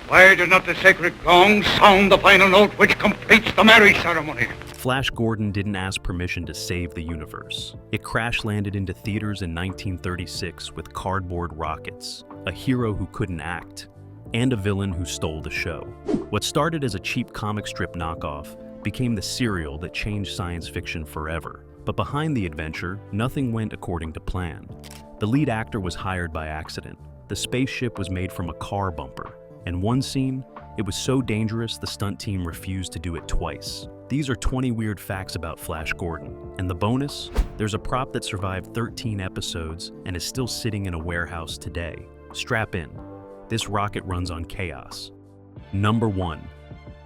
Why does not the sacred gong sound the final note which completes the marriage ceremony? Flash Gordon didn't ask permission to save the universe. It crash-landed into theaters in 1936 with cardboard rockets, a hero who couldn't act, and a villain who stole the show. What started as a cheap comic strip knockoff became the serial that changed science fiction forever. But behind the adventure, nothing went according to plan. The lead actor was hired by accident. The spaceship was made from a car bumper. And one scene, it was so dangerous the stunt team refused to do it twice. These are 20 weird facts about Flash Gordon. And the bonus? There's a prop that survived 13 episodes and is still sitting in a warehouse today. Strap in. This rocket runs on chaos. Number 1.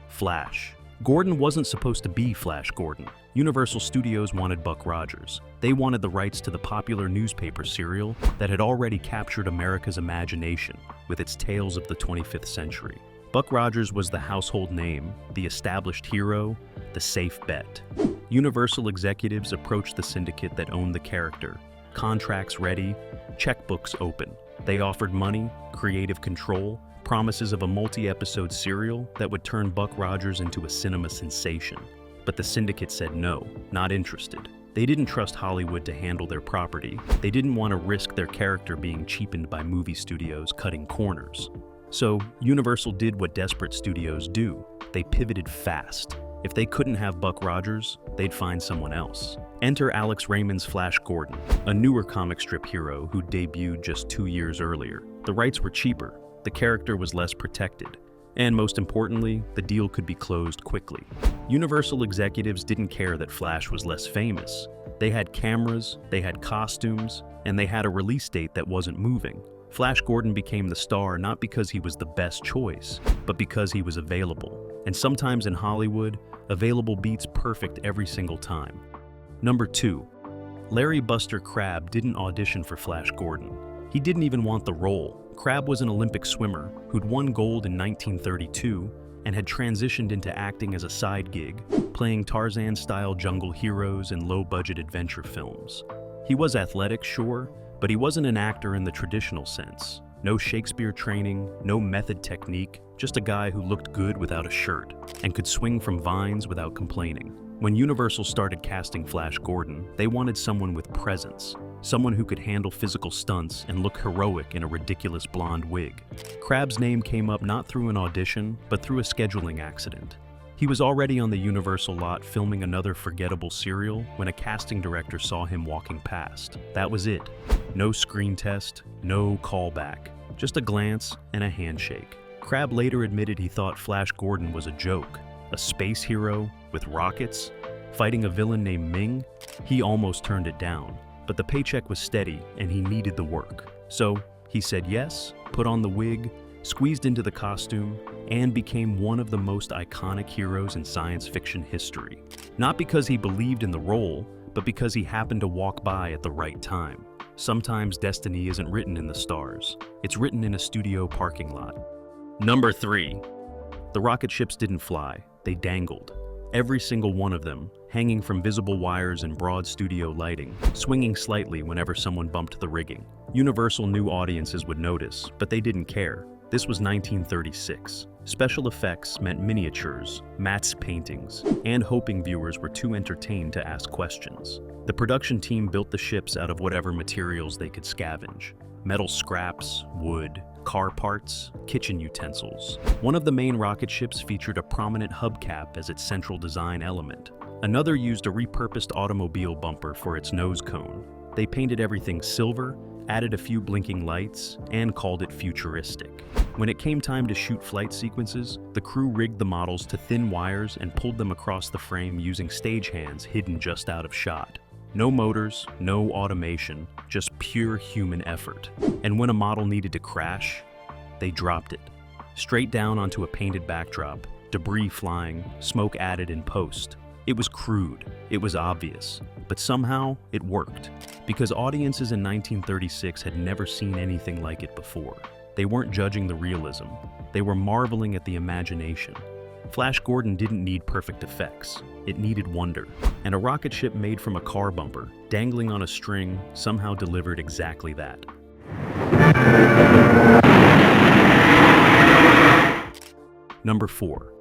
Flash. Gordon wasn't supposed to be Flash Gordon. Universal Studios wanted Buck Rogers. They wanted the rights to the popular newspaper serial that had already captured America's imagination with its tales of the 25th century. Buck Rogers was the household name, the established hero, the safe bet. Universal executives approached the syndicate that owned the character. Contracts ready, checkbooks open. They offered money, creative control, promises of a multi-episode serial that would turn Buck Rogers into a cinema sensation. But the syndicate said no, not interested. They didn't trust Hollywood to handle their property. They didn't want to risk their character being cheapened by movie studios cutting corners. So Universal did what desperate studios do. They pivoted fast. If they couldn't have Buck Rogers, they'd find someone else. Enter Alex Raymond's Flash Gordon, a newer comic strip hero who debuted just 2 years earlier. The rights were cheaper. The character was less protected. And most importantly, the deal could be closed quickly. Universal executives didn't care that Flash was less famous. They had cameras, they had costumes, and they had a release date that wasn't moving. Flash Gordon became the star not because he was the best choice, but because he was available. And sometimes in Hollywood, available beats perfect every single time. Number 2. Larry Buster Crabbe didn't audition for Flash Gordon. He didn't even want the role. Crabbe was an Olympic swimmer who'd won gold in 1932 and had transitioned into acting as a side gig, playing Tarzan-style jungle heroes in low-budget adventure films. He was athletic, sure, but he wasn't an actor in the traditional sense. No Shakespeare training, no method technique, just a guy who looked good without a shirt and could swing from vines without complaining. When Universal started casting Flash Gordon, they wanted someone with presence, someone who could handle physical stunts and look heroic in a ridiculous blonde wig. Crabbe's name came up not through an audition, but through a scheduling accident. He was already on the Universal lot filming another forgettable serial when a casting director saw him walking past. That was it. No screen test, no callback, just a glance and a handshake. Crabbe later admitted he thought Flash Gordon was a joke, a space hero with rockets, fighting a villain named Ming. He almost turned it down, but the paycheck was steady and he needed the work. So he said yes, put on the wig, squeezed into the costume, and became one of the most iconic heroes in science fiction history. Not because he believed in the role, but because he happened to walk by at the right time. Sometimes destiny isn't written in the stars. It's written in a studio parking lot. Number 3. The rocket ships didn't fly, they dangled. Every single one of them, hanging from visible wires in broad studio lighting, swinging slightly whenever someone bumped the rigging. Universal knew audiences would notice, but they didn't care. This was 1936. Special effects meant miniatures, matte paintings, and hoping viewers were too entertained to ask questions. The production team built the ships out of whatever materials they could scavenge. Metal scraps, wood, car parts, kitchen utensils. One of the main rocket ships featured a prominent hubcap as its central design element. Another used a repurposed automobile bumper for its nose cone. They painted everything silver, added a few blinking lights, and called it futuristic. When it came time to shoot flight sequences, the crew rigged the models to thin wires and pulled them across the frame using stagehands hidden just out of shot. No motors, no automation, just pure human effort. And when a model needed to crash, they dropped it. Straight down onto a painted backdrop, debris flying, smoke added in post. It was crude, it was obvious, but somehow it worked. Because audiences in 1936 had never seen anything like it before. They weren't judging the realism, they were marveling at the imagination. Flash Gordon didn't need perfect effects, it needed wonder. And a rocket ship made from a car bumper, dangling on a string, somehow delivered exactly that. Number 4.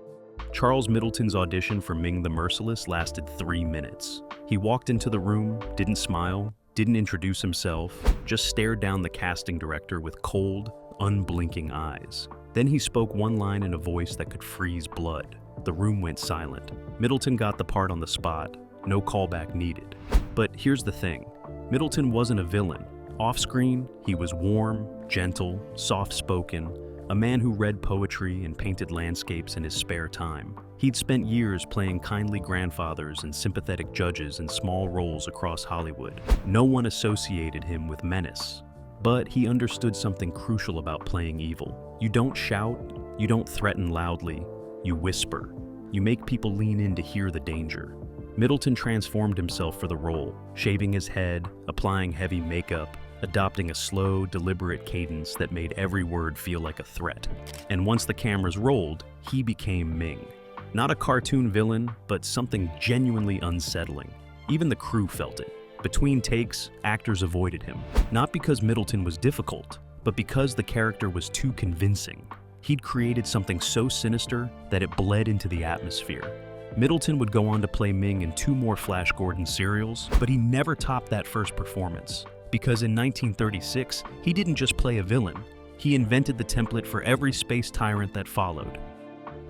Charles Middleton's audition for Ming the Merciless lasted 3 minutes. He walked into the room, didn't smile, didn't introduce himself, just stared down the casting director with cold, unblinking eyes. Then he spoke one line in a voice that could freeze blood. The room went silent. Middleton got the part on the spot, no callback needed. But here's the thing, Middleton wasn't a villain. Off-screen, he was warm, gentle, soft-spoken, a man who read poetry and painted landscapes in his spare time. He'd spent years playing kindly grandfathers and sympathetic judges in small roles across Hollywood. No one associated him with menace. But he understood something crucial about playing evil. You don't shout, you don't threaten loudly, you whisper. You make people lean in to hear the danger. Middleton transformed himself for the role, shaving his head, applying heavy makeup, adopting a slow, deliberate cadence that made every word feel like a threat. And once the cameras rolled, he became Ming. Not a cartoon villain, but something genuinely unsettling. Even the crew felt it. Between takes, actors avoided him. Not because Middleton was difficult, but because the character was too convincing. He'd created something so sinister that it bled into the atmosphere. Middleton would go on to play Ming in 2 more Flash Gordon serials, but he never topped that first performance. Because in 1936, he didn't just play a villain, he invented the template for every space tyrant that followed.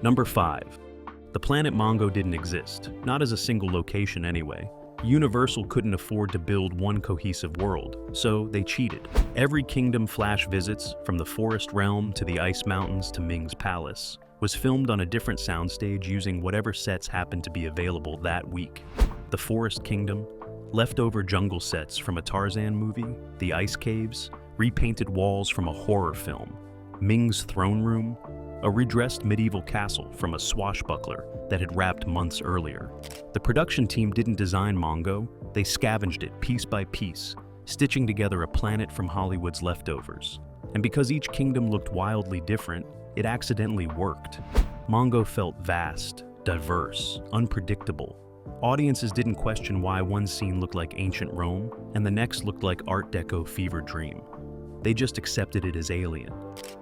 Number 5. The planet Mongo didn't exist, not as a single location anyway. Universal couldn't afford to build one cohesive world, so they cheated. Every kingdom Flash visits, from the Forest Realm to the Ice Mountains to Ming's Palace, was filmed on a different soundstage using whatever sets happened to be available that week. The Forest Kingdom, leftover jungle sets from a Tarzan movie, the ice caves, repainted walls from a horror film, Ming's throne room, a redressed medieval castle from a swashbuckler that had wrapped months earlier. The production team didn't design Mongo, they scavenged it piece by piece, stitching together a planet from Hollywood's leftovers. And because each kingdom looked wildly different, it accidentally worked. Mongo felt vast, diverse, unpredictable. Audiences didn't question why one scene looked like ancient Rome and the next looked like Art Deco fever dream. They just accepted it as alien.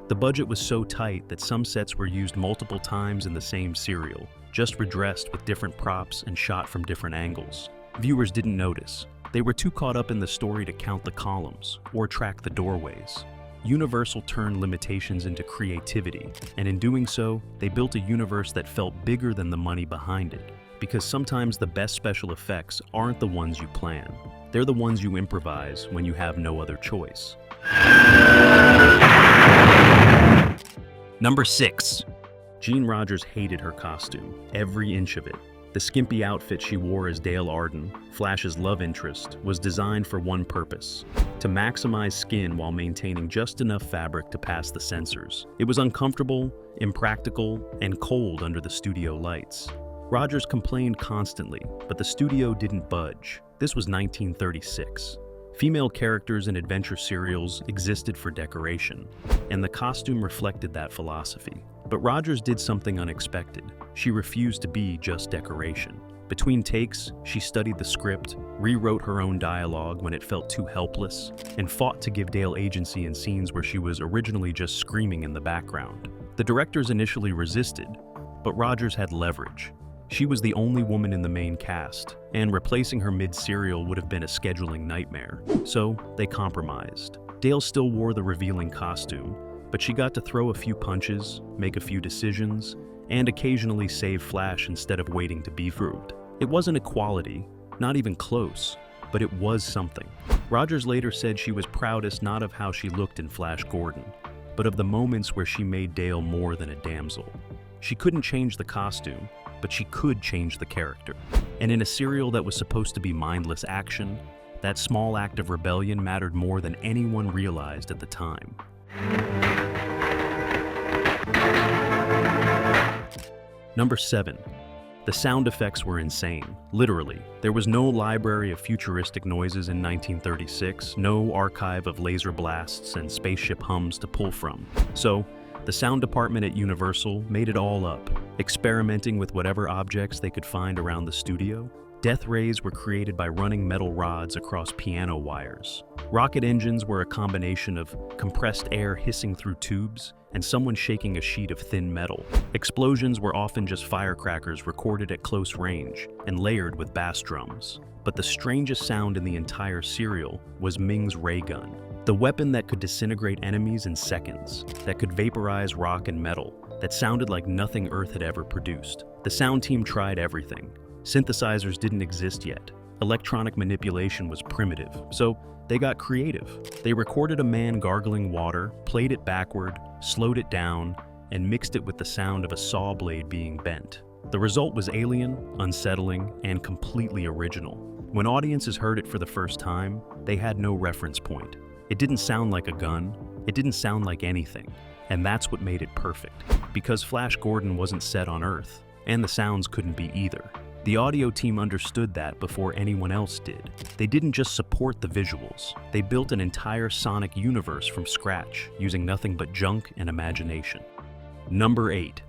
The budget was so tight that some sets were used multiple times in the same serial, just redressed with different props and shot from different angles. Viewers didn't notice. They were too caught up in the story to count the columns or track the doorways. Universal turned limitations into creativity, and in doing so, they built a universe that felt bigger than the money behind it. Because sometimes the best special effects aren't the ones you plan. They're the ones you improvise when you have no other choice. Number 6. Jean Rogers hated her costume, every inch of it. The skimpy outfit she wore as Dale Arden, Flash's love interest, was designed for one purpose: to maximize skin while maintaining just enough fabric to pass the sensors. It was uncomfortable, impractical, and cold under the studio lights. Rogers complained constantly, but the studio didn't budge. This was 1936. Female characters in adventure serials existed for decoration, and the costume reflected that philosophy. But Rogers did something unexpected. She refused to be just decoration. Between takes, she studied the script, rewrote her own dialogue when it felt too helpless, and fought to give Dale agency in scenes where she was originally just screaming in the background. The directors initially resisted, but Rogers had leverage. She was the only woman in the main cast, and replacing her mid-serial would have been a scheduling nightmare. So they compromised. Dale still wore the revealing costume, but she got to throw a few punches, make a few decisions, and occasionally save Flash instead of waiting to be proved. It wasn't equality, not even close, but it was something. Rogers later said she was proudest not of how she looked in Flash Gordon, but of the moments where she made Dale more than a damsel. She couldn't change the costume, but she could change the character. And in a serial that was supposed to be mindless action, that small act of rebellion mattered more than anyone realized at the time. Number 7. The sound effects were insane, literally. There was no library of futuristic noises in 1936, no archive of laser blasts and spaceship hums to pull from. So, the sound department at Universal made it all up, experimenting with whatever objects they could find around the studio. Death rays were created by running metal rods across piano wires. Rocket engines were a combination of compressed air hissing through tubes and someone shaking a sheet of thin metal. Explosions were often just firecrackers recorded at close range and layered with bass drums. But the strangest sound in the entire serial was Ming's ray gun, the weapon that could disintegrate enemies in seconds, that could vaporize rock and metal, that sounded like nothing Earth had ever produced. The sound team tried everything. Synthesizers didn't exist yet. Electronic manipulation was primitive, so they got creative. They recorded a man gargling water, played it backward, slowed it down, and mixed it with the sound of a saw blade being bent. The result was alien, unsettling, and completely original. When audiences heard it for the first time, they had no reference point. It didn't sound like a gun, it didn't sound like anything, and that's what made it perfect. Because Flash Gordon wasn't set on Earth, and the sounds couldn't be either. The audio team understood that before anyone else did. They didn't just support the visuals, they built an entire sonic universe from scratch, using nothing but junk and imagination. Number 8.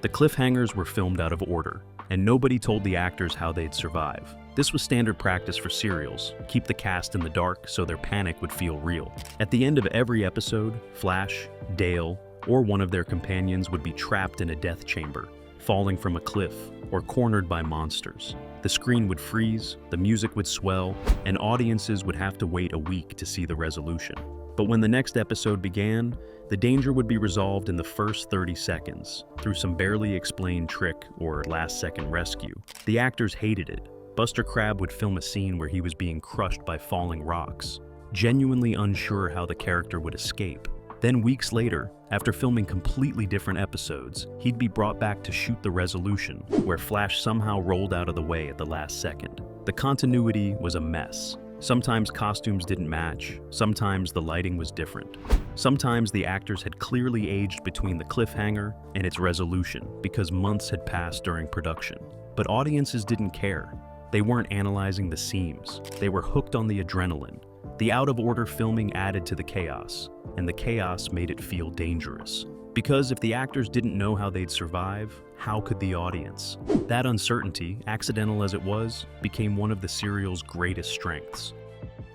The cliffhangers were filmed out of order, and nobody told the actors how they'd survive. This was standard practice for serials, keep the cast in the dark so their panic would feel real. At the end of every episode, Flash, Dale, or one of their companions would be trapped in a death chamber, falling from a cliff, or cornered by monsters. The screen would freeze, the music would swell, and audiences would have to wait a week to see the resolution. But when the next episode began, the danger would be resolved in the first 30 seconds, through some barely explained trick or last-second rescue. The actors hated it. Buster Crabbe would film a scene where he was being crushed by falling rocks, genuinely unsure how the character would escape. Then weeks later, after filming completely different episodes, he'd be brought back to shoot the resolution, where Flash somehow rolled out of the way at the last second. The continuity was a mess. Sometimes costumes didn't match, sometimes the lighting was different. Sometimes the actors had clearly aged between the cliffhanger and its resolution because months had passed during production. But audiences didn't care. They weren't analyzing the seams. They were hooked on the adrenaline. The out-of-order filming added to the chaos, and the chaos made it feel dangerous. Because if the actors didn't know how they'd survive, how could the audience? That uncertainty, accidental as it was, became one of the serial's greatest strengths.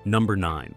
Number 9.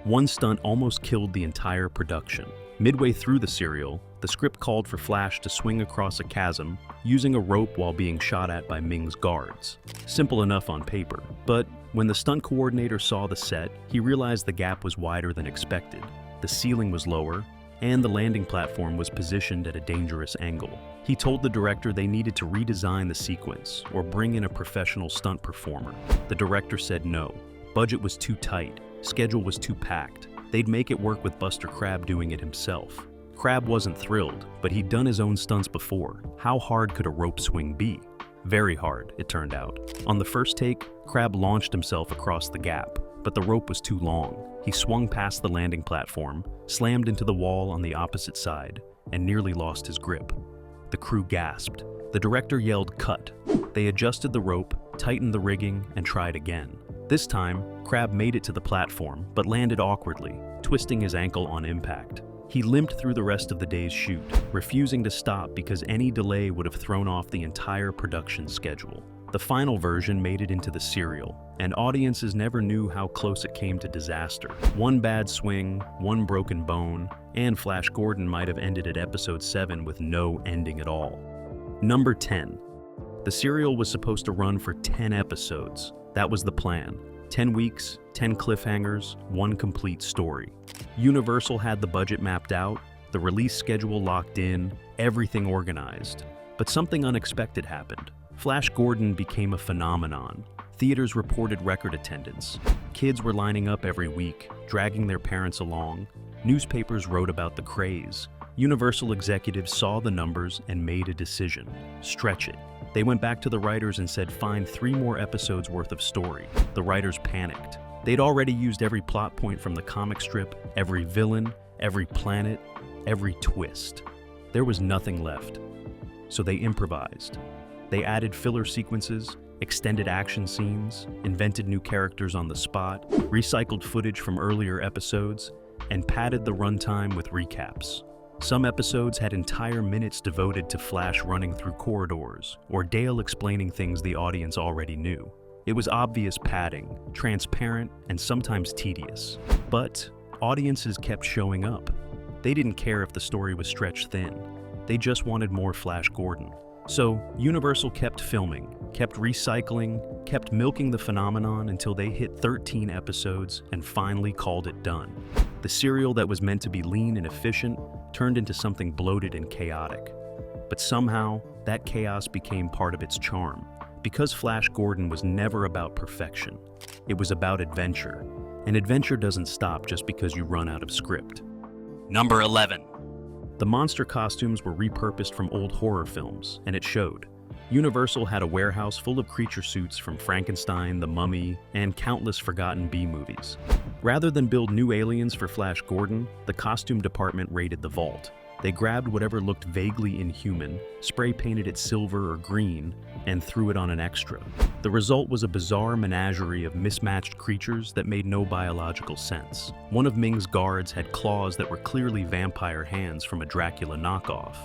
One stunt almost killed the entire production. Midway through the serial, the script called for Flash to swing across a chasm using a rope while being shot at by Ming's guards. Simple enough on paper, but when the stunt coordinator saw the set, he realized the gap was wider than expected. The ceiling was lower, and the landing platform was positioned at a dangerous angle. He told the director they needed to redesign the sequence or bring in a professional stunt performer. The director said no. Budget was too tight, schedule was too packed. They'd make it work with Buster Crabbe doing it himself. Crabbe wasn't thrilled, but he'd done his own stunts before. How hard could a rope swing be? Very hard, it turned out. On the first take, Crabbe launched himself across the gap, but the rope was too long. He swung past the landing platform, slammed into the wall on the opposite side, and nearly lost his grip. The crew gasped. The director yelled, "Cut." They adjusted the rope, tightened the rigging, and tried again. This time, Crabbe made it to the platform, but landed awkwardly, twisting his ankle on impact. He limped through the rest of the day's shoot, refusing to stop because any delay would have thrown off the entire production schedule. The final version made it into the serial, and audiences never knew how close it came to disaster. One bad swing, one broken bone, and Flash Gordon might have ended at episode 7 with no ending at all. Number 10. The serial was supposed to run for 10 episodes. That was the plan. 10 weeks, 10 cliffhangers, one complete story. Universal had the budget mapped out, the release schedule locked in, everything organized. But something unexpected happened. Flash Gordon became a phenomenon. Theaters reported record attendance. Kids were lining up every week, dragging their parents along. Newspapers wrote about the craze. Universal executives saw the numbers and made a decision. Stretch it. They went back to the writers and said find 3 more episodes worth of story. The writers panicked. They'd already used every plot point from the comic strip, every villain, every planet, every twist. There was nothing left. So they improvised. They added filler sequences, extended action scenes, invented new characters on the spot, recycled footage from earlier episodes, and padded the runtime with recaps. Some episodes had entire minutes devoted to Flash running through corridors, or Dale explaining things the audience already knew. It was obvious padding, transparent, and sometimes tedious. But audiences kept showing up. They didn't care if the story was stretched thin. They just wanted more Flash Gordon. So Universal kept filming, kept recycling, kept milking the phenomenon until they hit 13 episodes and finally called it done. The serial that was meant to be lean and efficient turned into something bloated and chaotic. But somehow, that chaos became part of its charm. Because Flash Gordon was never about perfection. It was about adventure. And adventure doesn't stop just because you run out of script. Number 11. The monster costumes were repurposed from old horror films, and it showed. Universal had a warehouse full of creature suits from Frankenstein, The Mummy, and countless forgotten B-movies. Rather than build new aliens for Flash Gordon, the costume department raided the vault. They grabbed whatever looked vaguely inhuman, spray-painted it silver or green, and threw it on an extra. The result was a bizarre menagerie of mismatched creatures that made no biological sense. One of Ming's guards had claws that were clearly vampire hands from a Dracula knockoff.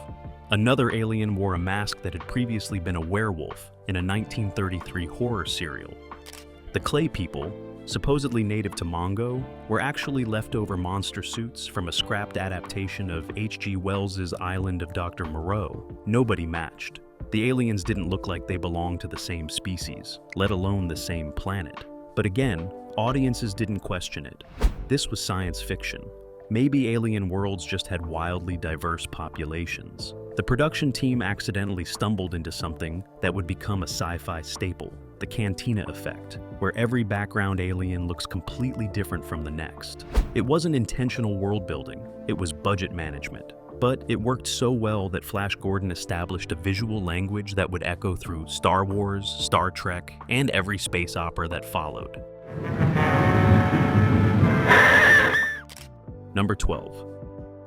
Another alien wore a mask that had previously been a werewolf in a 1933 horror serial. The Clay People, supposedly native to Mongo, were actually leftover monster suits from a scrapped adaptation of H.G. Wells's Island of Dr. Moreau. Nobody matched. The aliens didn't look like they belonged to the same species, let alone the same planet. But again, audiences didn't question it. This was science fiction. Maybe alien worlds just had wildly diverse populations. The production team accidentally stumbled into something that would become a sci-fi staple, the Cantina effect, where every background alien looks completely different from the next. It wasn't intentional world building, it was budget management. But it worked so well that Flash Gordon established a visual language that would echo through Star Wars, Star Trek, and every space opera that followed. Number 12.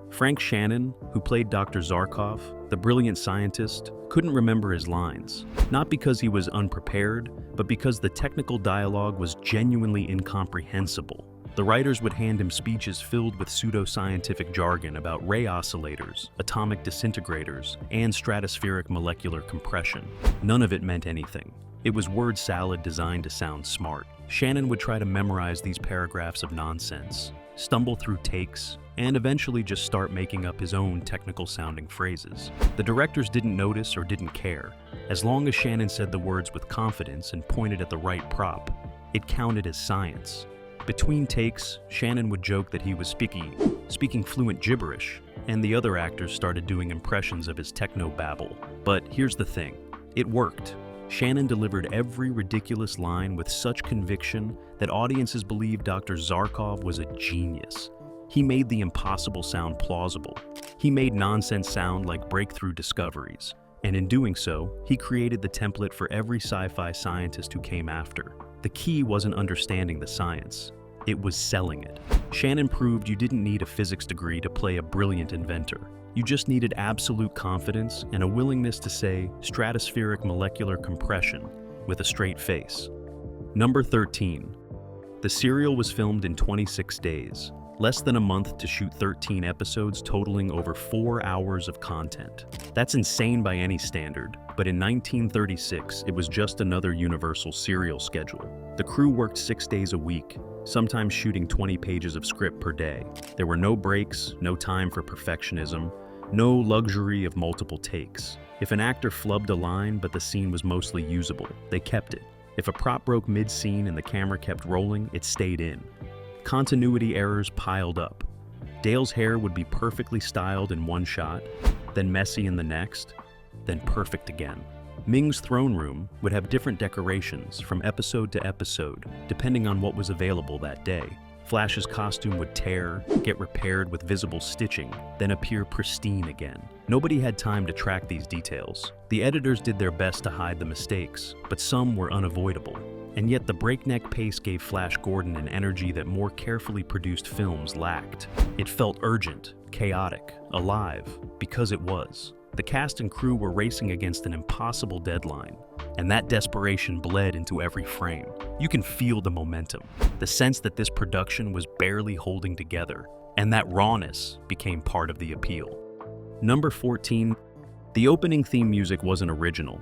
Frank Shannon, who played Dr. Zarkov, the brilliant scientist, couldn't remember his lines. Not because he was unprepared, but because the technical dialogue was genuinely incomprehensible. The writers would hand him speeches filled with pseudo-scientific jargon about ray oscillators, atomic disintegrators, and stratospheric molecular compression. None of it meant anything. It was word salad designed to sound smart. Shannon would try to memorize these paragraphs of nonsense, stumble through takes, and eventually just start making up his own technical-sounding phrases. The directors didn't notice or didn't care. As long as Shannon said the words with confidence and pointed at the right prop, it counted as science. Between takes, Shannon would joke that he was speaking fluent gibberish, and the other actors started doing impressions of his techno-babble. But here's the thing, it worked. Shannon delivered every ridiculous line with such conviction that audiences believed Dr. Zarkov was a genius. He made the impossible sound plausible. He made nonsense sound like breakthrough discoveries. And in doing so, he created the template for every sci-fi scientist who came after. The key wasn't understanding the science. It was selling it. Shannon proved you didn't need a physics degree to play a brilliant inventor. You just needed absolute confidence and a willingness to say stratospheric molecular compression with a straight face. Number 13. The serial was filmed in 26 days, less than a month to shoot 13 episodes totaling over 4 hours of content. That's insane by any standard, but in 1936, it was just another Universal serial schedule. The crew worked 6 days a week, sometimes shooting 20 pages of script per day. There were no breaks, no time for perfectionism, no luxury of multiple takes. If an actor flubbed a line but the scene was mostly usable, they kept it. If a prop broke mid-scene and the camera kept rolling, it stayed in. Continuity errors piled up. Dale's hair would be perfectly styled in one shot, then messy in the next, then perfect again. Ming's throne room would have different decorations from episode to episode, depending on what was available that day. Flash's costume would tear, get repaired with visible stitching, then appear pristine again. Nobody had time to track these details. The editors did their best to hide the mistakes, but some were unavoidable. And yet the breakneck pace gave Flash Gordon an energy that more carefully produced films lacked. It felt urgent, chaotic, alive, because it was. The cast and crew were racing against an impossible deadline, and that desperation bled into every frame. You can feel the momentum, the sense that this production was barely holding together, and that rawness became part of the appeal. Number 14. The opening theme music wasn't original.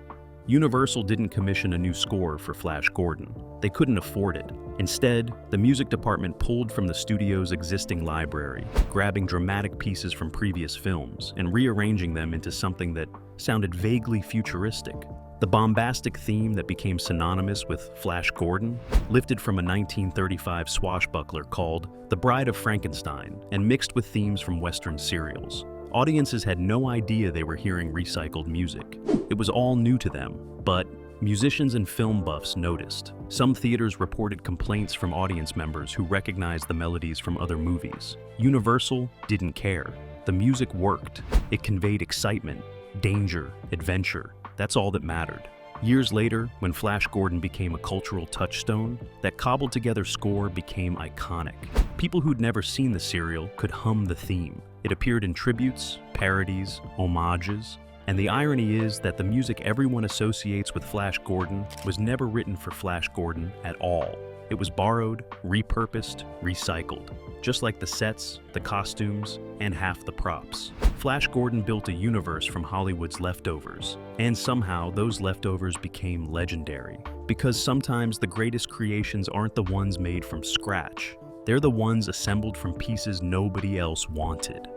Universal didn't commission a new score for Flash Gordon. They couldn't afford it. Instead, the music department pulled from the studio's existing library, grabbing dramatic pieces from previous films and rearranging them into something that sounded vaguely futuristic. The bombastic theme that became synonymous with Flash Gordon, lifted from a 1935 swashbuckler called The Bride of Frankenstein and mixed with themes from Western serials. Audiences had no idea they were hearing recycled music. It was all new to them, but musicians and film buffs noticed. Some theaters reported complaints from audience members who recognized the melodies from other movies. Universal didn't care. The music worked. It conveyed excitement, danger, adventure. That's all that mattered. Years later, when Flash Gordon became a cultural touchstone, that cobbled-together score became iconic. People who'd never seen the serial could hum the theme. It appeared in tributes, parodies, homages, and the irony is that the music everyone associates with Flash Gordon was never written for Flash Gordon at all. It was borrowed, repurposed, recycled, just like the sets, the costumes, and half the props. Flash Gordon built a universe from Hollywood's leftovers, and somehow those leftovers became legendary. Because sometimes the greatest creations aren't the ones made from scratch. They're the ones assembled from pieces nobody else wanted.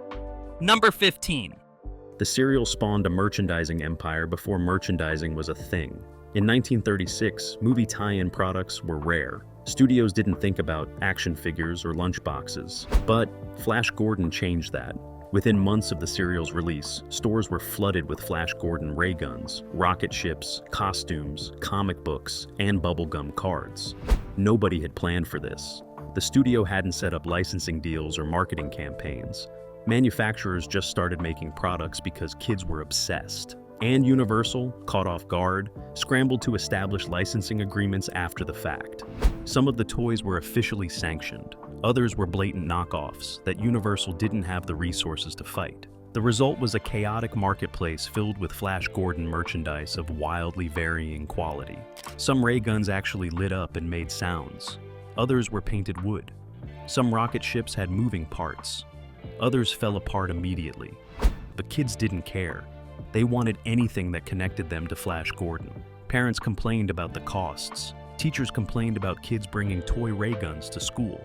Number 15. The serial spawned a merchandising empire before merchandising was a thing. In 1936, movie tie-in products were rare. Studios didn't think about action figures or lunchboxes. But Flash Gordon changed that. Within months of the serial's release, stores were flooded with Flash Gordon ray guns, rocket ships, costumes, comic books, and bubblegum cards. Nobody had planned for this. The studio hadn't set up licensing deals or marketing campaigns. Manufacturers just started making products because kids were obsessed. And Universal, caught off guard, scrambled to establish licensing agreements after the fact. Some of the toys were officially sanctioned. Others were blatant knockoffs that Universal didn't have the resources to fight. The result was a chaotic marketplace filled with Flash Gordon merchandise of wildly varying quality. Some ray guns actually lit up and made sounds. Others were painted wood. Some rocket ships had moving parts. Others fell apart immediately. But kids didn't care. They wanted anything that connected them to Flash Gordon. Parents complained about the costs. Teachers complained about kids bringing toy ray guns to school.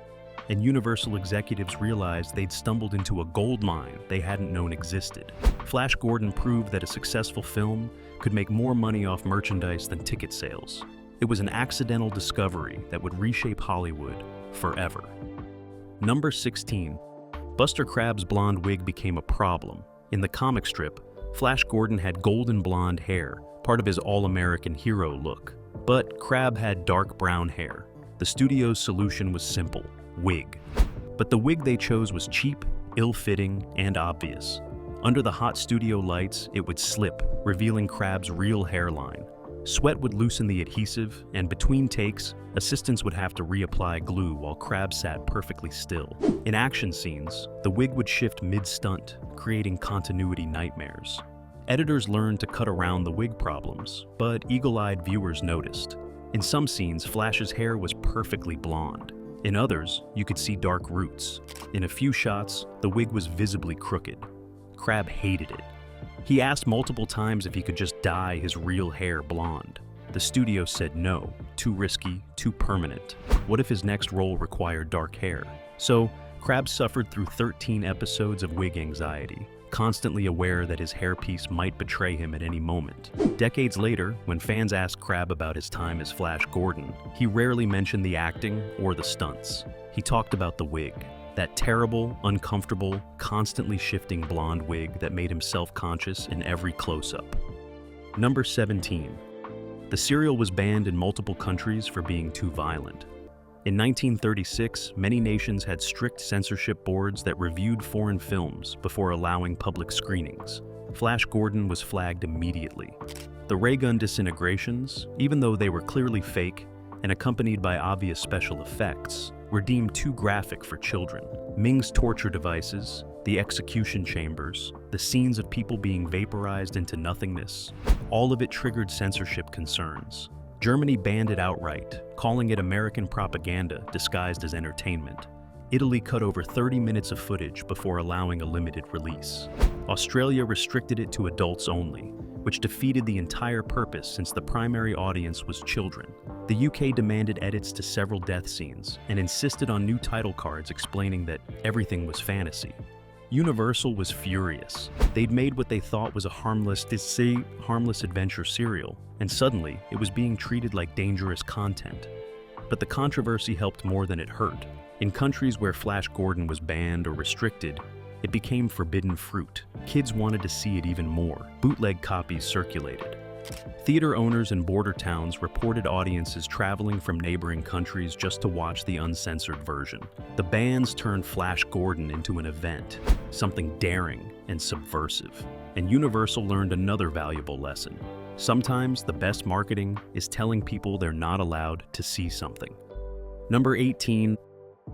And Universal executives realized they'd stumbled into a gold mine they hadn't known existed. Flash Gordon proved that a successful film could make more money off merchandise than ticket sales. It was an accidental discovery that would reshape Hollywood forever. Number 16. Buster Crabbe's blonde wig became a problem. In the comic strip, Flash Gordon had golden blonde hair, part of his all-American hero look. But Crabbe had dark brown hair. The studio's solution was simple: wig. But the wig they chose was cheap, ill-fitting, and obvious. Under the hot studio lights, it would slip, revealing Crabbe's real hairline. Sweat would loosen the adhesive, and between takes, assistants would have to reapply glue while Crabbe sat perfectly still. In action scenes, the wig would shift mid-stunt, creating continuity nightmares. Editors learned to cut around the wig problems, but eagle-eyed viewers noticed. In some scenes, Flash's hair was perfectly blonde. In others, you could see dark roots. In a few shots, the wig was visibly crooked. Crabbe hated it. He asked multiple times if he could just dye his real hair blonde. The studio said no, too risky, too permanent. What if his next role required dark hair? So, Crabbe suffered through 13 episodes of wig anxiety, constantly aware that his hairpiece might betray him at any moment. Decades later, when fans asked Crabbe about his time as Flash Gordon, he rarely mentioned the acting or the stunts. He talked about the wig. That terrible, uncomfortable, constantly shifting blonde wig that made him self-conscious in every close-up. Number 17. The serial was banned in multiple countries for being too violent. In 1936, many nations had strict censorship boards that reviewed foreign films before allowing public screenings. Flash Gordon was flagged immediately. The ray gun disintegrations, even though they were clearly fake and accompanied by obvious special effects, were deemed too graphic for children. Ming's torture devices, the execution chambers, the scenes of people being vaporized into nothingness, all of it triggered censorship concerns. Germany banned it outright, calling it American propaganda disguised as entertainment. Italy cut over 30 minutes of footage before allowing a limited release. Australia restricted it to adults only, which defeated the entire purpose since the primary audience was children. The UK demanded edits to several death scenes and insisted on new title cards explaining that everything was fantasy. Universal was furious. They'd made what they thought was a harmless adventure serial, and suddenly it was being treated like dangerous content. But the controversy helped more than it hurt. In countries where Flash Gordon was banned or restricted, it became forbidden fruit. Kids wanted to see it even more. Bootleg copies circulated. Theater owners in border towns reported audiences traveling from neighboring countries just to watch the uncensored version. The bans turned Flash Gordon into an event, something daring and subversive. And Universal learned another valuable lesson. Sometimes the best marketing is telling people they're not allowed to see something. Number 18.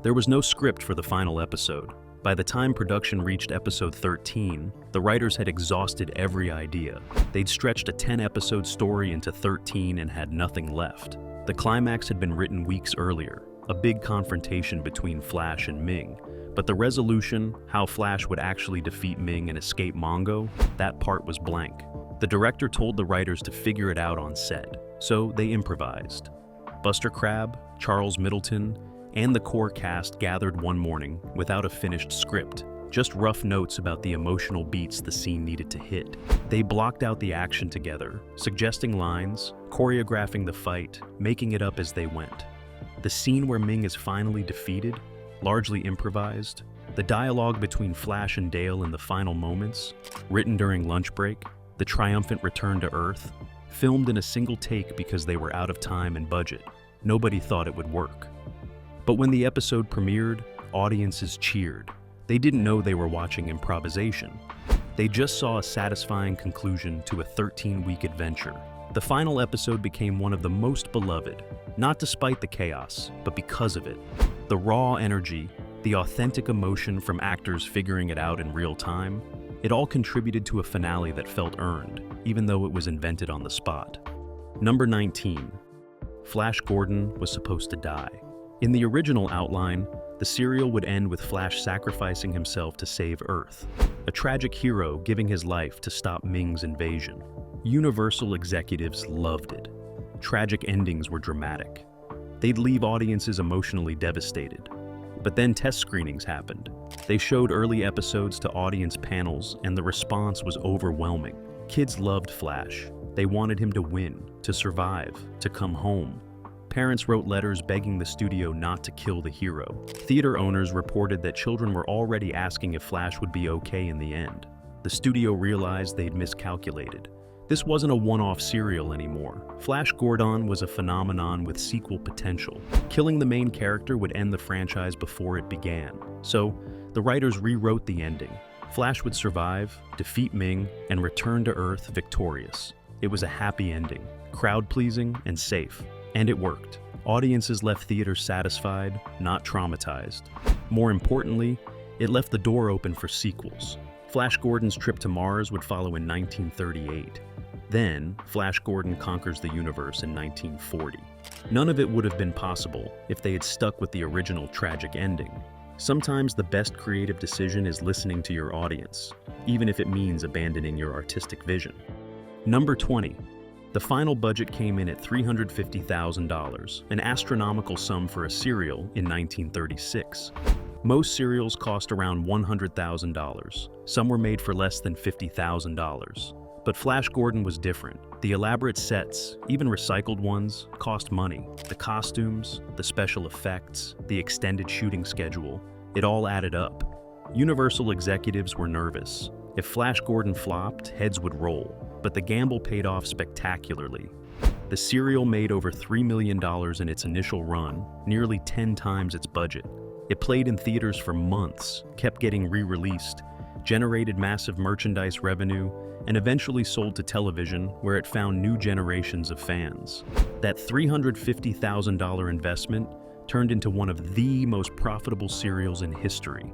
There was no script for the final episode. By the time production reached episode 13, the writers had exhausted every idea. They'd stretched a 10-episode story into 13 and had nothing left. The climax had been written weeks earlier, a big confrontation between Flash and Ming, but the resolution, how Flash would actually defeat Ming and escape Mongo, that part was blank. The director told the writers to figure it out on set, so they improvised. Buster Crabbe, Charles Middleton, and the core cast gathered one morning without a finished script, just rough notes about the emotional beats the scene needed to hit. They blocked out the action together, suggesting lines, choreographing the fight, making it up as they went. The scene where Ming is finally defeated, largely improvised. The dialogue between Flash and Dale in the final moments, written during lunch break. The triumphant return to Earth, filmed in a single take because they were out of time and budget. Nobody thought it would work. But when the episode premiered, audiences cheered. They didn't know they were watching improvisation. They just saw a satisfying conclusion to a 13-week adventure. The final episode became one of the most beloved, not despite the chaos, but because of it. The raw energy, the authentic emotion from actors figuring it out in real time, it all contributed to a finale that felt earned, even though it was invented on the spot. Number 19. Flash Gordon was supposed to die. In the original outline, the serial would end with Flash sacrificing himself to save Earth, a tragic hero giving his life to stop Ming's invasion. Universal executives loved it. Tragic endings were dramatic. They'd leave audiences emotionally devastated. But then test screenings happened. They showed early episodes to audience panels, and the response was overwhelming. Kids loved Flash. They wanted him to win, to survive, to come home. Parents wrote letters begging the studio not to kill the hero. Theater owners reported that children were already asking if Flash would be okay in the end. The studio realized they'd miscalculated. This wasn't a one-off serial anymore. Flash Gordon was a phenomenon with sequel potential. Killing the main character would end the franchise before it began. So, the writers rewrote the ending. Flash would survive, defeat Ming, and return to Earth victorious. It was a happy ending, crowd-pleasing and safe. And it worked. Audiences left theaters satisfied, not traumatized. More importantly, it left the door open for sequels. Flash Gordon's trip to Mars would follow in 1938. Then, Flash Gordon conquers the universe in 1940. None of it would have been possible if they had stuck with the original tragic ending. Sometimes the best creative decision is listening to your audience, even if it means abandoning your artistic vision. Number 20. The final budget came in at $350,000, an astronomical sum for a serial in 1936. Most serials cost around $100,000. Some were made for less than $50,000. But Flash Gordon was different. The elaborate sets, even recycled ones, cost money. The costumes, the special effects, the extended shooting schedule, it all added up. Universal executives were nervous. If Flash Gordon flopped, heads would roll. But the gamble paid off spectacularly. The serial made over $3 million in its initial run, nearly 10 times its budget. It played in theaters for months, kept getting re-released, generated massive merchandise revenue, and eventually sold to television, where it found new generations of fans. That $350,000 investment turned into one of the most profitable serials in history.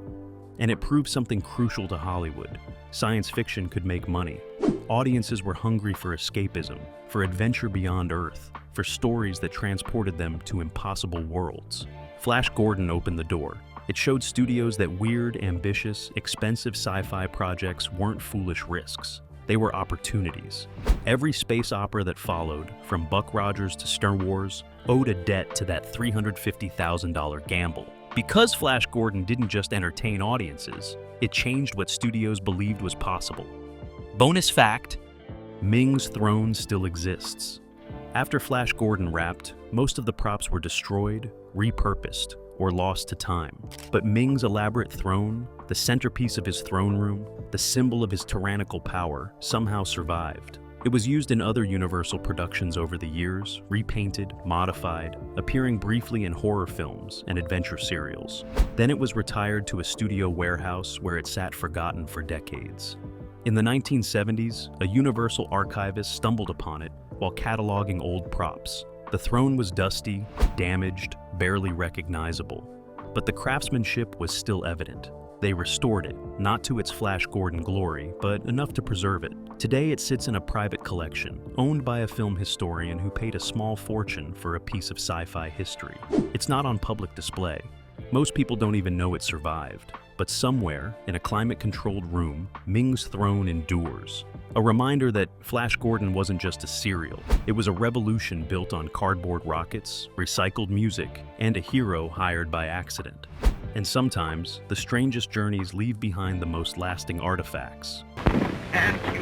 And it proved something crucial to Hollywood. Science fiction could make money. Audiences were hungry for escapism, for adventure beyond Earth, for stories that transported them to impossible worlds. Flash Gordon opened the door. It showed studios that weird, ambitious, expensive sci-fi projects weren't foolish risks. They were opportunities. Every space opera that followed, from Buck Rogers to Star Wars, owed a debt to that $350,000 gamble. Because Flash Gordon didn't just entertain audiences, it changed what studios believed was possible. Bonus fact: Ming's throne still exists. After Flash Gordon wrapped, most of the props were destroyed, repurposed, or lost to time. But Ming's elaborate throne, the centerpiece of his throne room, the symbol of his tyrannical power, somehow survived. It was used in other Universal productions over the years, repainted, modified, appearing briefly in horror films and adventure serials. Then it was retired to a studio warehouse where it sat forgotten for decades. In the 1970s, a Universal archivist stumbled upon it while cataloging old props. The throne was dusty, damaged, barely recognizable. But the craftsmanship was still evident. They restored it, not to its Flash Gordon glory, but enough to preserve it. Today it sits in a private collection, owned by a film historian who paid a small fortune for a piece of sci-fi history. It's not on public display. Most people don't even know it survived. But somewhere, in a climate-controlled room, Ming's throne endures. A reminder that Flash Gordon wasn't just a serial. It was a revolution built on cardboard rockets, recycled music, and a hero hired by accident. And sometimes, the strangest journeys leave behind the most lasting artifacts. And you